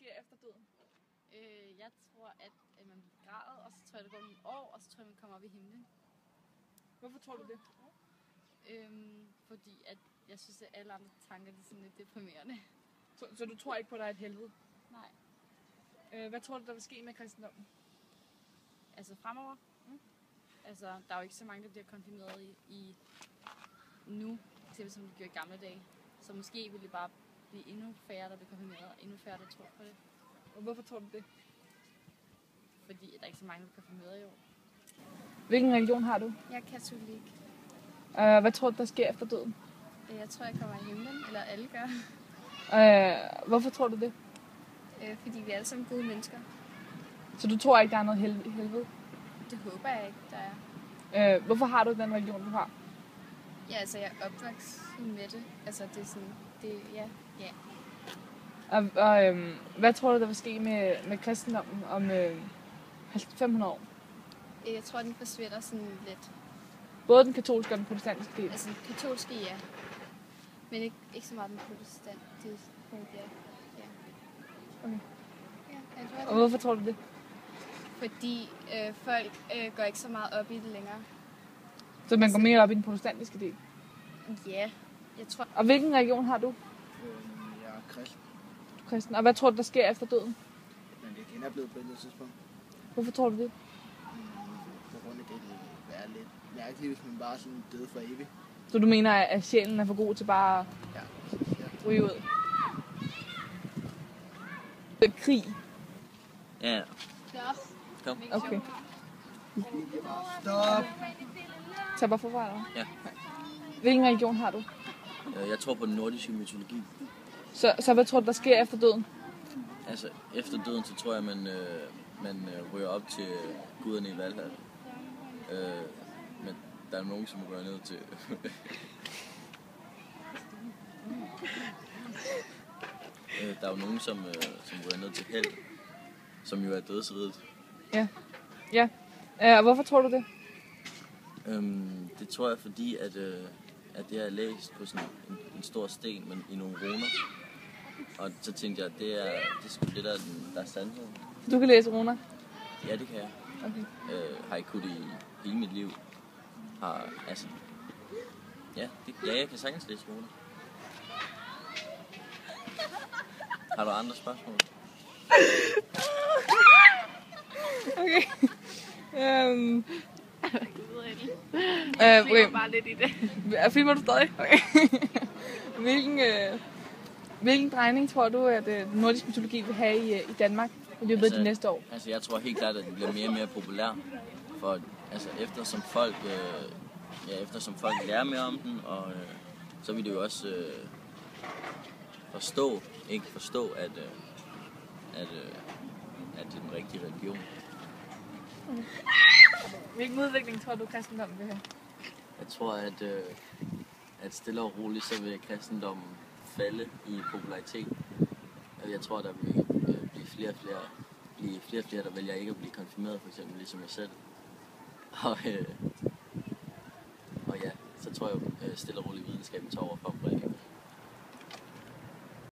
sker efter døden? Jeg tror, at man bliver begravet, og så tror jeg, der går nogle år, og så tror jeg, man kommer op i himlen. Hvorfor tror du det? Fordi at jeg synes, at alle andre tanker de er sådan lidt deprimerende. Så du tror ikke på, at der er et helvede? Nej. Hvad tror du, der vil ske med kristendommen? Altså fremover? Altså, der er jo ikke så mange, der bliver konfirmeret i nu, som de gjorde i gamle dage. Så måske vil det bare blive endnu færre, der bliver konfirmeret, og endnu færre, der tror på det. Og hvorfor tror du det? Fordi der er ikke så mange, der bliver konfirmeret i år. Hvilken religion har du? Jeg er katolik. Hvad tror du, der sker efter døden? Jeg tror, jeg kommer i himlen, eller alle gør. Hvorfor tror du det? Fordi vi er alle sammen gode mennesker. Så du tror ikke, der er noget helvede? Det håber jeg ikke, der er. Hvorfor har du den religion, du har? Ja, altså jeg er opvokset med det. Altså det er sådan, ja. Hvad tror du, der vil ske med kristendommen om 500 år? Jeg tror, den forsvinder sådan lidt. Både den katolske og den protestantiske del? Altså den katolske, ja. Men ikke så meget den protestantiske. Ja. Okay. Ja, jeg tror det. Og hvorfor tror du det? Fordi folk går ikke så meget op i det længere. Så man går mere op i den protestantiske del? Ja, jeg tror... Og hvilken religion har du? Jeg er kristen. Du er kristen. Og hvad tror du, der sker efter døden? Men det er blevet på et tidspunkt. Hvorfor tror du det? På grund af det vil være lidt mærkeligt, hvis man bare sådan døde for evigt. Så du mener, at sjælen er for god til bare at ryge ud? Krig? Ja. Kom. Okay. Stop! Tag bare forfra, eller? Ja. Hvilken religion har du? Jeg tror på den nordiske mytologi. Så hvad tror du, der sker efter døden? Altså, efter døden, så tror jeg, man ryger op til guderne i Valhall. Men der er nogen, som ryger ned til... der er jo nogen, som ryger ned til Hel, som jo er dødsriget. Ja. Og hvorfor tror du det? Det tror jeg, fordi at det er læst på sådan en stor sten, men i nogle runer. Og så tænkte jeg, at det er sgu det, der er sandheden. Du kan læse runer? Ja, det kan jeg. Okay. Har ikke kunnet i hele mit liv. Jeg kan sagtens læse runer. Har du andre spørgsmål? Okay. Okay. Bare lidt i det. Filmer du stadig? Okay. Hvilken drejning tror du, at den nordiske mytologi vil have i Danmark i løbet af de næste år? Altså, jeg tror helt klart, at det bliver mere og mere populær. For eftersom folk lærer mere om den, og så vil det jo også forstå, at det er den rigtige religion. Hvilken udvikling tror du, kristendommen vil have? Jeg tror, at stille og roligt, så vil kristendommen falde i popularitet. Jeg tror, der vil blive flere og flere, der vælger ikke at blive konfirmeret, for eksempel ligesom jeg selv. Og ja, så tror jeg, stille og roligt videnskaben tager over for